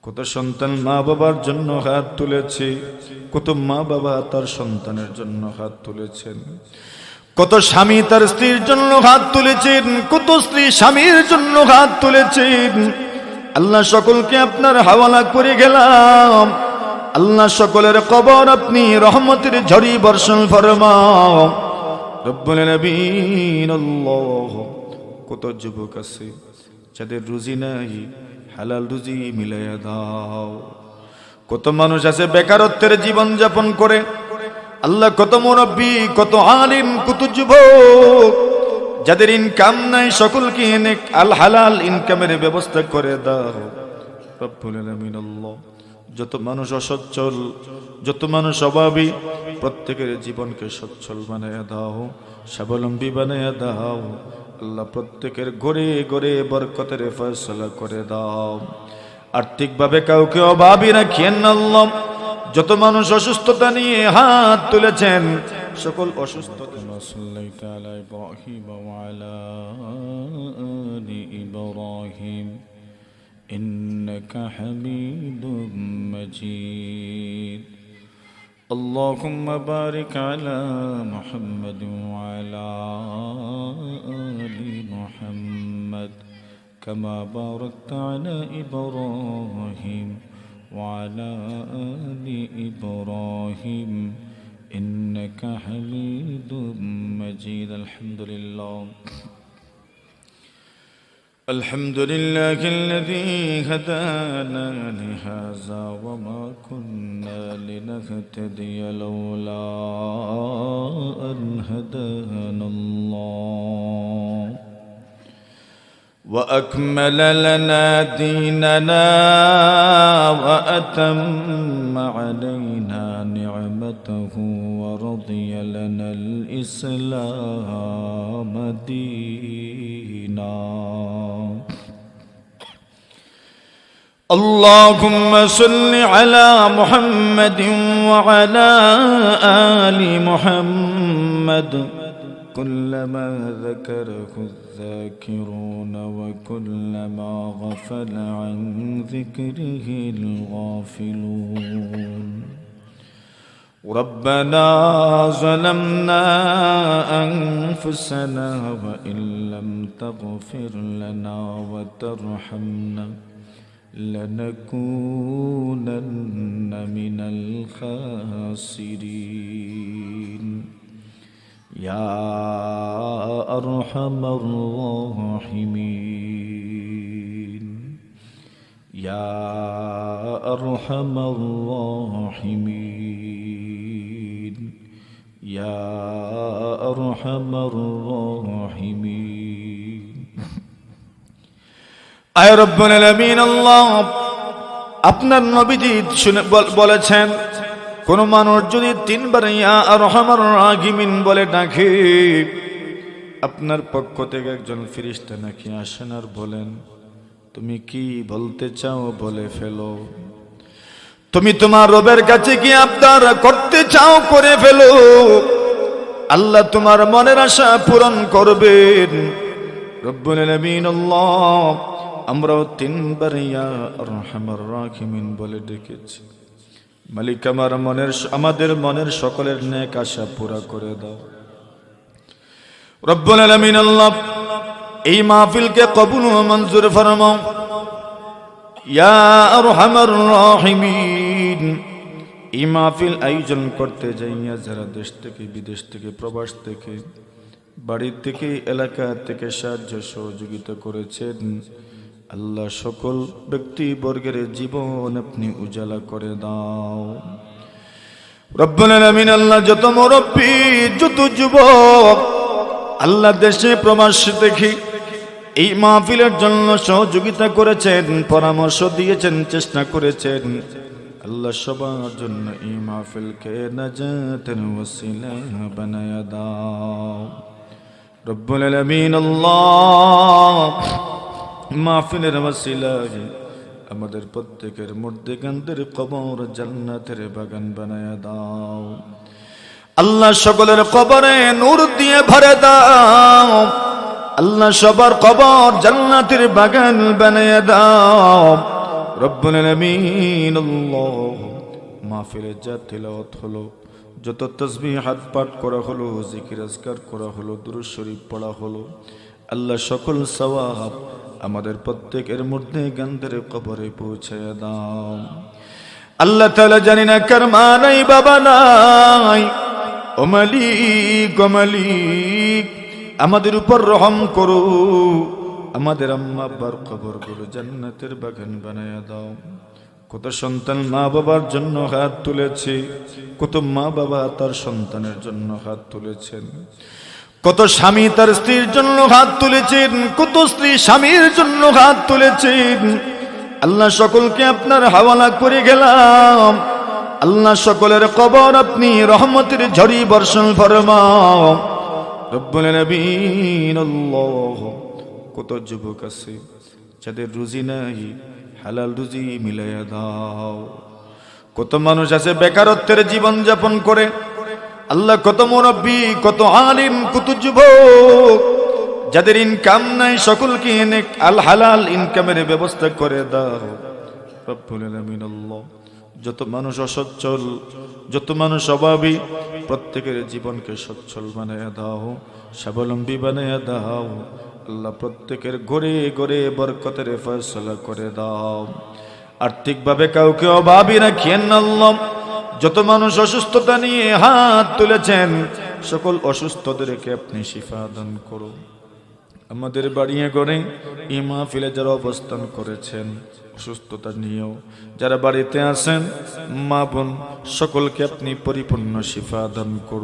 কত সন্তান মা বাবার জন্য হাত তুলেছে, কত মা বাবা তার সন্তানের জন্য হাত তুলেছেন, কত স্বামী তার স্ত্রীর জন্য হাত তুলেছেন, কত স্ত্রী স্বামীর জন্য হাত তুলেছেন। আল্লাহ সকলকে আপনার হাওয়ালা করে গেলাম। আল্লাহ সকলের কবর আপনি রহমতের ঝড়ি বর্ষণ ফরমাও রব্বুল আলামিন। আল্লাহ, কত যুবক আছে যাদের রুজি নাই, হালাল রুজি মিলাইয়া দাও। কত মানুষ আছে বেকারত্বের জীবন যাপন করে। আল্লাহ, কত মুরব্বী, কত আলিম, কত যুবক যাদের ইনকাম নাই, সকলকে আল হালাল ইনকামের ব্যবস্থা করে দাও রব্বুল আলামিন। আল্লাহ, যত মানুষ অসচ্ছল, যত মানুষ অভাবী, প্রত্যেকের জীবনকে সচ্ছল বানাইয়া দাও, স্বাবলম্বী বানাইয়া দাও। আল্লাহ, প্রত্যেকের ঘরে ঘরে বরকতের ফয়সালা করে দাও। আর্থিকভাবে কাউকে অভাবী রাখিয়েন না আল্লাহ। যত মানুষ অসুস্থতা নিয়ে হাত তুলেছেন, সকল অসুস্থতা إنك حميد مجيد. اللهم بارك على محمد وعلى آل محمد كما باركت على إبراهيم وعلى آل إبراهيم إنك حميد مجيد. الحمد لله. الحمد لله الذي هدانا لهذا وما كنا لنهتدي لولا أن هدانا الله وأكمل لنا ديننا وأتم علينا نعمته ورضي لنا الإسلام دينا. اللهم صل على محمد وعلى آل محمد كلما ذكره الذاكرون وكلما غفل عن ذكره الغافلون. ربنا ظلمنا أنفسنا وإن لم تغفر لنا وترحمنا لنكونن من الخاسرين. يا أرحم الراحمين، يا أرحم الراحمين، يا أرحم الراحمين. আয় রব্বুল আলামিন, আল্লাহ, আপনার নবীজি বলেছেন, কোন মানুষ যদি 3 বার ইয়া আরহামার রাহিমিন বলে ডাকে, আপনার পক্ষ থেকে একজন ফেরেশতা নাকি আসেন আর বলেন, তুমি কি বলতে চাও বলে ফেলো, তুমি তোমার রবের কাছে কি আবদার করতে চাও করে ফেলো, আল্লাহ তোমার মনের আশা পূরণ করবেন রব্বুল আলামিন। আল্লাহ, আমরাও 3 বার ইয়া আরহামার রাহিমিন বলে ডেকেছি। মালিক, আমাদের মনের সকলের নেক আশা পুরা করে দাও রব্বুল আলামিন। আল্লাহ, এই মাহফিলকে কবুল ও মঞ্জুর ফরমাও ইয়া আরহামার রাহিমিন। এই মাহফিল আয়োজন করতে যাইয়া যারা দেশ থেকে, বিদেশ থেকে, প্রবাস থেকে, বাড়ি থেকে, এলাকা থেকে সাহায্য সহযোগিতা করেছেন, আল্লাহ সকল ব্যক্তি বর্গের জীবন আপনি উজালা করে দাও রব্বুল আলামিন। আল্লাহ, যত মুরব্বী, যত যুবক আল্লাহ দেশে প্রবাস দেখি এই মাহফিলের জন্য সহযোগিতা করেছেন, পরামর্শ দিয়েছেন, চেষ্টা করেছেন, আল্লাহ সবার জন্য এই মাহফিলকে নাজাতের ওসিলা বানায়া দাও রব্বুল আলামিন। আল্লাহ, মাহফিলের ওসিলায় আমাদের প্রত্যেকের মুর্দেগানদের কবর জান্নাতের বাগান বানায়া দাও আল্লাহ। সকলের কবরে নূর দিয়ে ভরে দাও আল্লাহ। সবার কবর জান্নাতের বাগান বানায়া দাও রব্বুল আলামিন আল্লাহ মাহফিলে যা তিলাওয়াত হলো, যত তাসবিহাত পাঠ করা হলো, জিকির আজকার করা হলো, দুরূদ শরীফ পড়া হলো, আল্লাহ সকল সওয়াব আমাদের প্রত্যেকের মধ্যে গান্ধারে কবরে পৌঁছায়া দাও। আল্লাহ তাআলা জানি না কার মা নাই বাবা নাই, ও মালিক ও মালিক আমাদের উপর রহম করো, আমাদের আম্মা আব্বার কবরগুলো জান্নাতের বাগান বানায়া দাও। কত সন্তান মা বাবার জন্য হাত তুলেছে, কত মা বাবা তার সন্তানের জন্য হাত তুলেছেন, কত স্বামী তার স্ত্রীর জন্য হাত তুলেছেন, কত স্ত্রী স্বামীর জন্য হাত তুলেছেন। আল্লাহ সকলকে আপনার হাওয়ালা করে গেলাম। আল্লাহ সকলের কবর আপনি রহমতের ঝড়ি বর্ষণ ফরমাও রব্বুল আলামিন আল্লাহ। কত যুবক আছে যাদের রুজি নাই, হালাল রুজি মিলাইয়া দাও। কত মানুষ আছে বেকারত্বের জীবন যাপন করে, আল্লাহ কত মুরব্বী, কত আলিম, কত যুবক যাদের ইনকাম নাই, সকলকে আল হালাল ইনকামের ব্যবস্থা করে দাও রব্বুল আলামিন আল্লাহ। যত মানুষ অসচ্ছল, যত মানুষ অভাবী, প্রত্যেকের জীবনকে সচ্ছল বানায়া দাও, স্বাবলম্বী বানায়া দাও আল্লাহ। প্রত্যেকের ঘরে ঘরে বরকতের ফয়সালা করে দাও। আর্থিকভাবে কাউকে অভাবী রাখিয়েন না আল্লাহ। যত মানুষ অসুস্থতা নিয়ে হাত তুলেছেন, সকল অসুস্থদেরকে আপনি শিফা দান করুন। আমাদের বাড়িয়ে গড়ে এই মাহফিলে যারা অবস্থান করেছেন অসুস্থতা নিয়েও, যারা বাড়িতে আছেন মা বোন, সকলকে আপনি পরিপূর্ণ শিফা দান করুন।